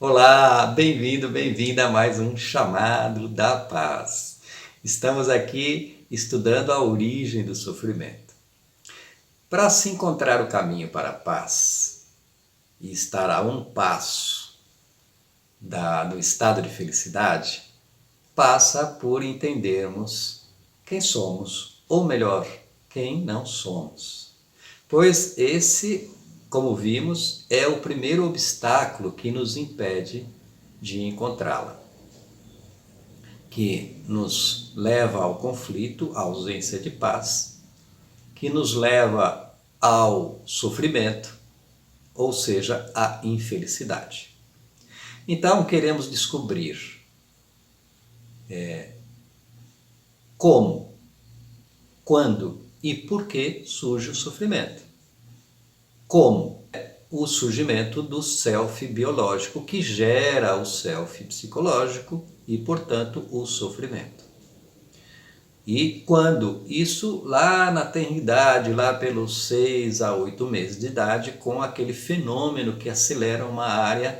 Olá, bem-vindo, bem-vinda a mais um Chamado da Paz. Estamos aqui estudando a origem do sofrimento. Para se encontrar o caminho para a paz e estar a um passo do estado de felicidade, passa por entendermos quem somos, ou melhor, quem não somos. Pois esse, como vimos, é o primeiro obstáculo que nos impede de encontrá-la, que nos leva ao conflito, à ausência de paz, que nos leva ao sofrimento, ou seja, à infelicidade. Então queremos descobrir como, quando e por que surge o sofrimento. Como o surgimento do self biológico que gera o self psicológico e, portanto, o sofrimento. E quando? Isso lá na tenridade, lá pelos 6 a 8 meses de idade, com aquele fenômeno que acelera uma área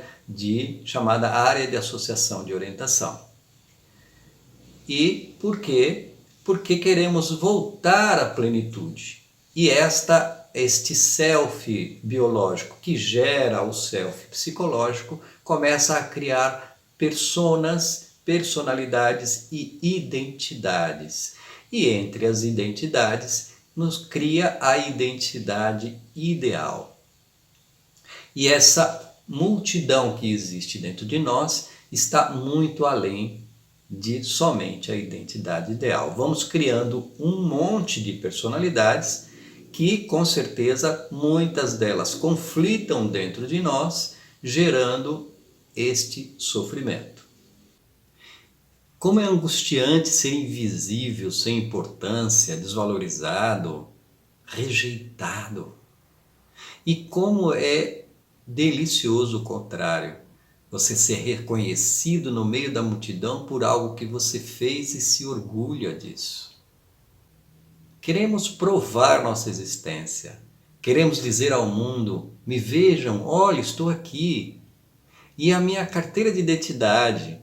chamada área de associação de orientação. E por quê? Porque queremos voltar à plenitude. E este self biológico que gera o self psicológico começa a criar personalidades e identidades. E entre as identidades nos cria a identidade ideal. E essa multidão que existe dentro de nós está muito além de somente a identidade ideal. Vamos criando um monte de personalidades que, com certeza, muitas delas conflitam dentro de nós, gerando este sofrimento. Como é angustiante ser invisível, sem importância, desvalorizado, rejeitado. E como é delicioso o contrário, você ser reconhecido no meio da multidão por algo que você fez e se orgulha disso. Queremos provar nossa existência. Queremos dizer ao mundo, me vejam, olha, estou aqui. E a minha carteira de identidade,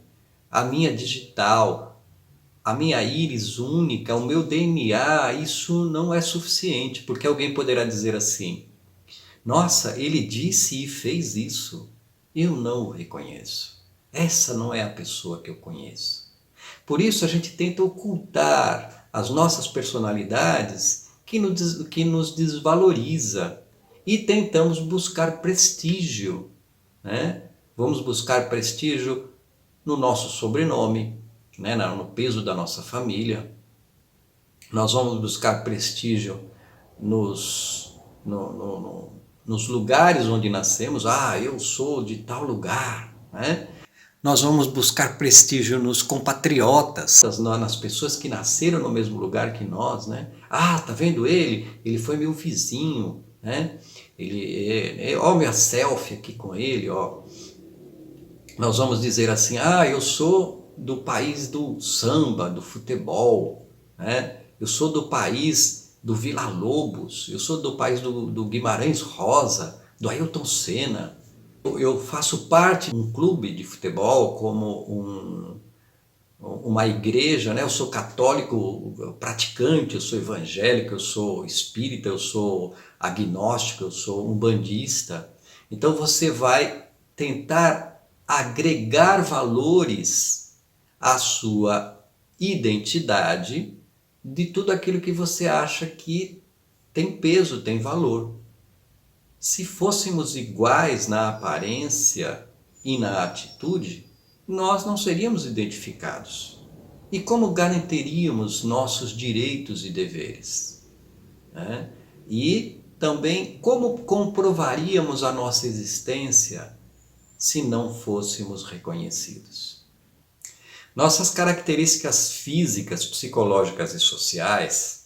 a minha digital, a minha íris única, o meu DNA, isso não é suficiente, porque alguém poderá dizer assim, nossa, ele disse e fez isso. Eu não o reconheço. Essa não é a pessoa que eu conheço. Por isso a gente tenta ocultar as nossas personalidades que nos desvaloriza e tentamos buscar prestígio, né? Vamos buscar prestígio no nosso sobrenome, né? No peso da nossa família. Nós vamos buscar prestígio nos lugares onde nascemos. Ah, eu sou de tal lugar, né? Nós vamos buscar prestígio nos compatriotas, nas pessoas que nasceram no mesmo lugar que nós, né? Ah, tá vendo ele? Ele foi meu vizinho, né? Ó, minha selfie aqui com ele, ó. Nós vamos dizer assim, ah, eu sou do país do samba, do futebol, né? Eu sou do país do Villa-Lobos, eu sou do país do Guimarães Rosa, do Ayrton Senna. Eu faço parte de um clube de futebol, como uma igreja, né? Eu sou católico praticante, eu sou evangélico, eu sou espírita, eu sou agnóstico, eu sou umbandista. Então você vai tentar agregar valores à sua identidade de tudo aquilo que você acha que tem peso, tem valor. Se fôssemos iguais na aparência e na atitude, nós não seríamos identificados. E como garantiríamos nossos direitos e deveres? Né? E também como comprovaríamos a nossa existência se não fôssemos reconhecidos? Nossas características físicas, psicológicas e sociais,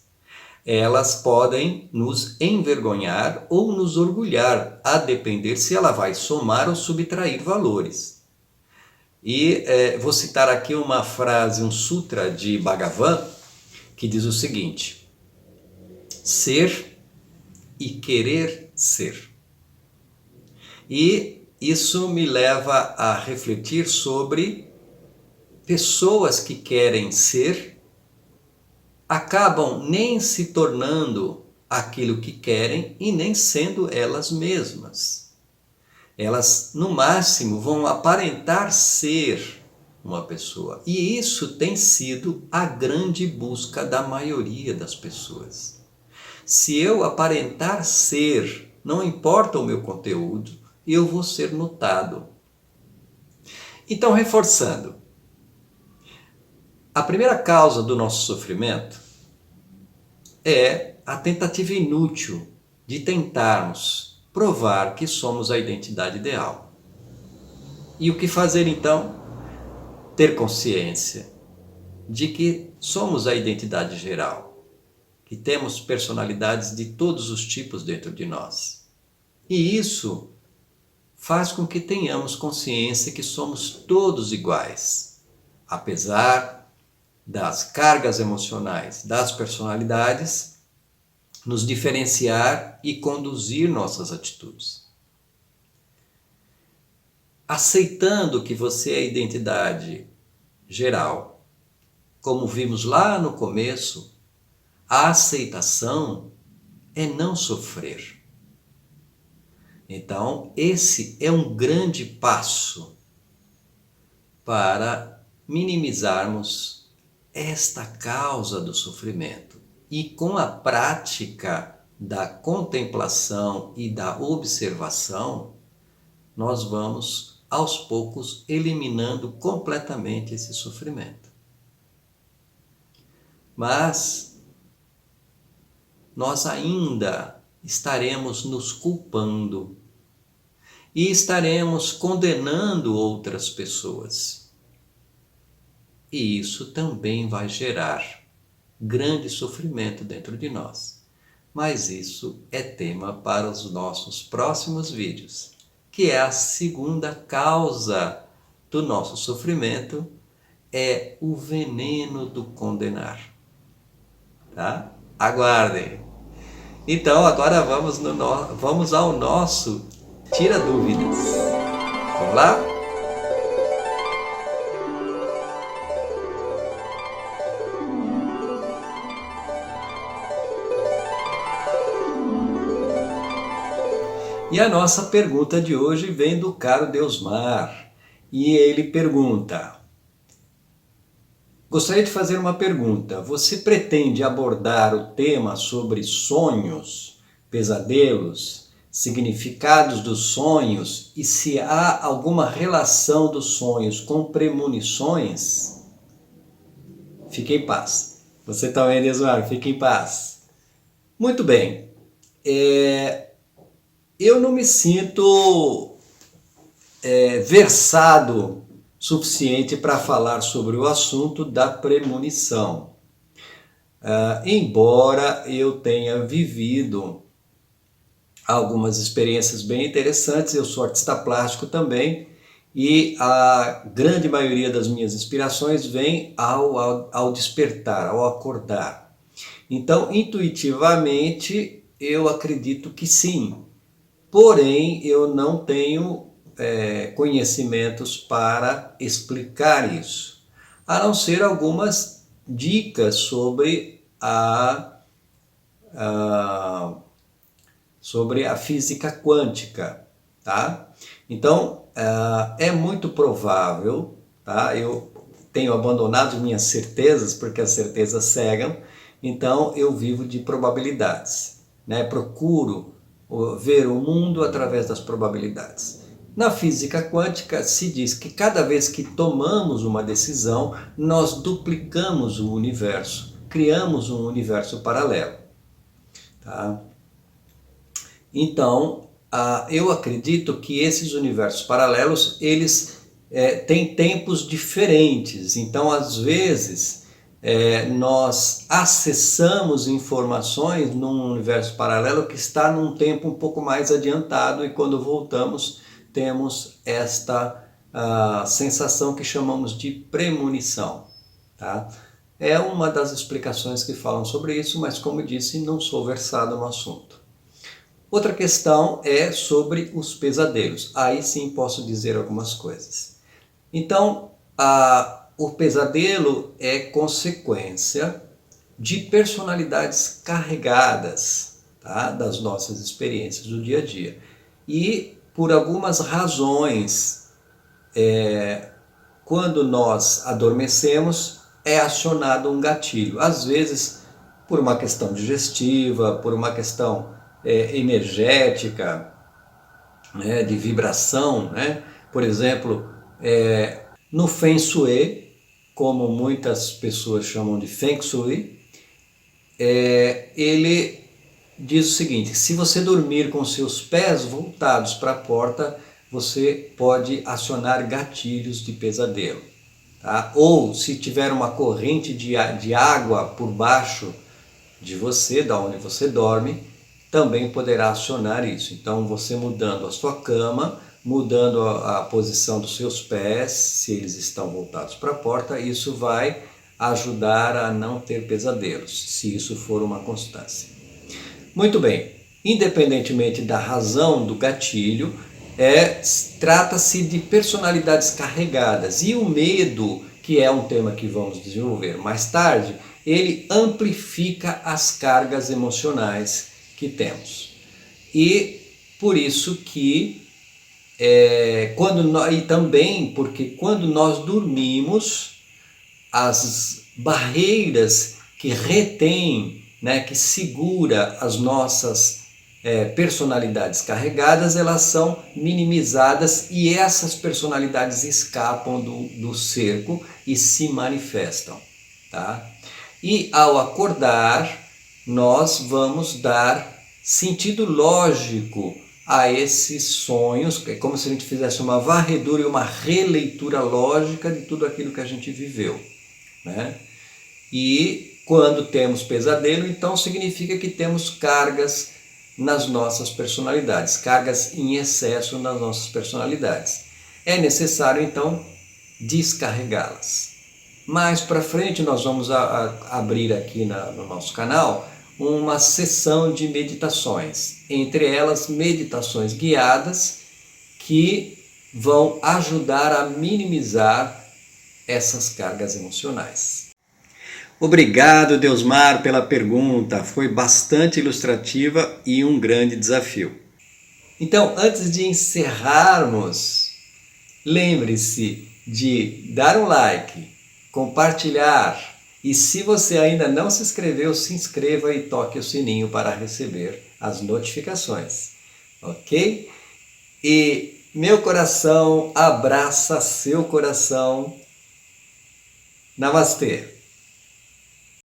elas podem nos envergonhar ou nos orgulhar, a depender se ela vai somar ou subtrair valores. E vou citar aqui uma frase, um sutra de Bhagavan, que diz o seguinte: ser e querer ser. E isso me leva a refletir sobre pessoas que querem ser, acabam nem se tornando aquilo que querem e nem sendo elas mesmas. Elas, no máximo, vão aparentar ser uma pessoa. E isso tem sido a grande busca da maioria das pessoas. Se eu aparentar ser, não importa o meu conteúdo, eu vou ser notado. Então, reforçando, a primeira causa do nosso sofrimento é a tentativa inútil de tentarmos provar que somos a identidade ideal. E o que fazer então? Ter consciência de que somos a identidade geral, que temos personalidades de todos os tipos dentro de nós. E isso faz com que tenhamos consciência que somos todos iguais, apesar das cargas emocionais das personalidades nos diferenciar e conduzir nossas atitudes. Aceitando que você é a identidade geral, como vimos lá no começo, a aceitação é não sofrer. Então, esse é um grande passo para minimizarmos esta causa do sofrimento. E com a prática da contemplação e da observação, nós vamos, aos poucos, eliminando completamente esse sofrimento. Mas nós ainda estaremos nos culpando e estaremos condenando outras pessoas. E isso também vai gerar grande sofrimento dentro de nós. Mas isso é tema para os nossos próximos vídeos, que é a segunda causa do nosso sofrimento, é o veneno do condenar. Tá? Aguardem! Então agora vamos ao nosso Tira Dúvidas. Vamos lá? E a nossa pergunta de hoje vem do caro Deusmar. E ele pergunta: gostaria de fazer uma pergunta. Você pretende abordar o tema sobre sonhos, pesadelos, significados dos sonhos e se há alguma relação dos sonhos com premonições? Fique em paz. Você também, Deusmar, fique em paz. Muito bem. Eu não me sinto versado suficiente para falar sobre o assunto da premonição. Embora eu tenha vivido algumas experiências bem interessantes, eu sou artista plástico também, e a grande maioria das minhas inspirações vem ao despertar, ao acordar. Então, intuitivamente, eu acredito que sim. Porém, eu não tenho conhecimentos para explicar isso, a não ser algumas dicas sobre a física quântica, tá? Então, é muito provável, tá? Eu tenho abandonado minhas certezas, porque as certezas cegam, então eu vivo de probabilidades, né? Procuro ver o mundo através das probabilidades. Na física quântica se diz que cada vez que tomamos uma decisão, nós duplicamos o universo, criamos um universo paralelo. Tá? Então, eu acredito que esses universos paralelos, eles têm tempos diferentes. Então, às vezes, nós acessamos informações num universo paralelo que está num tempo um pouco mais adiantado, e quando voltamos temos esta sensação que chamamos de premonição. Tá? É uma das explicações que falam sobre isso, mas como eu disse, não sou versado no assunto. Outra questão é sobre os pesadelos. Aí sim posso dizer algumas coisas. Então, o pesadelo é consequência de personalidades carregadas, tá? Das nossas experiências do dia a dia. E por algumas razões, quando nós adormecemos, é acionado um gatilho. Às vezes por uma questão digestiva, por uma questão energética, né, de vibração, né? Por exemplo, no Feng Shui, como muitas pessoas chamam de Feng Shui, ele diz o seguinte: se você dormir com seus pés voltados para a porta, você pode acionar gatilhos de pesadelo. Tá? Ou se tiver uma corrente de água por baixo de você, da onde você dorme, também poderá acionar isso. Então você mudando a sua cama, mudando a posição dos seus pés, se eles estão voltados para a porta, isso vai ajudar a não ter pesadelos, se isso for uma constância. Muito bem, independentemente da razão do gatilho, trata-se de personalidades carregadas. E o medo, que é um tema que vamos desenvolver mais tarde, ele amplifica as cargas emocionais que temos. E por isso que, e também porque quando nós dormimos, as barreiras que retêm, né, que segura as nossas personalidades carregadas, elas são minimizadas e essas personalidades escapam do cerco e se manifestam. Tá? E ao acordar, nós vamos dar sentido lógico a esses sonhos, é como se a gente fizesse uma varredura e uma releitura lógica de tudo aquilo que a gente viveu. Né? E quando temos pesadelo, então significa que temos cargas nas nossas personalidades, cargas em excesso nas nossas personalidades. É necessário então descarregá-las. Mais para frente nós vamos abrir aqui no nosso canal uma sessão de meditações, entre elas meditações guiadas que vão ajudar a minimizar essas cargas emocionais. Obrigado, Deusmar, pela pergunta. Foi bastante ilustrativa e um grande desafio. Então, antes de encerrarmos, lembre-se de dar um like, compartilhar e se você ainda não se inscreveu, se inscreva e toque o sininho para receber as notificações. Ok? E meu coração abraça seu coração. Namastê!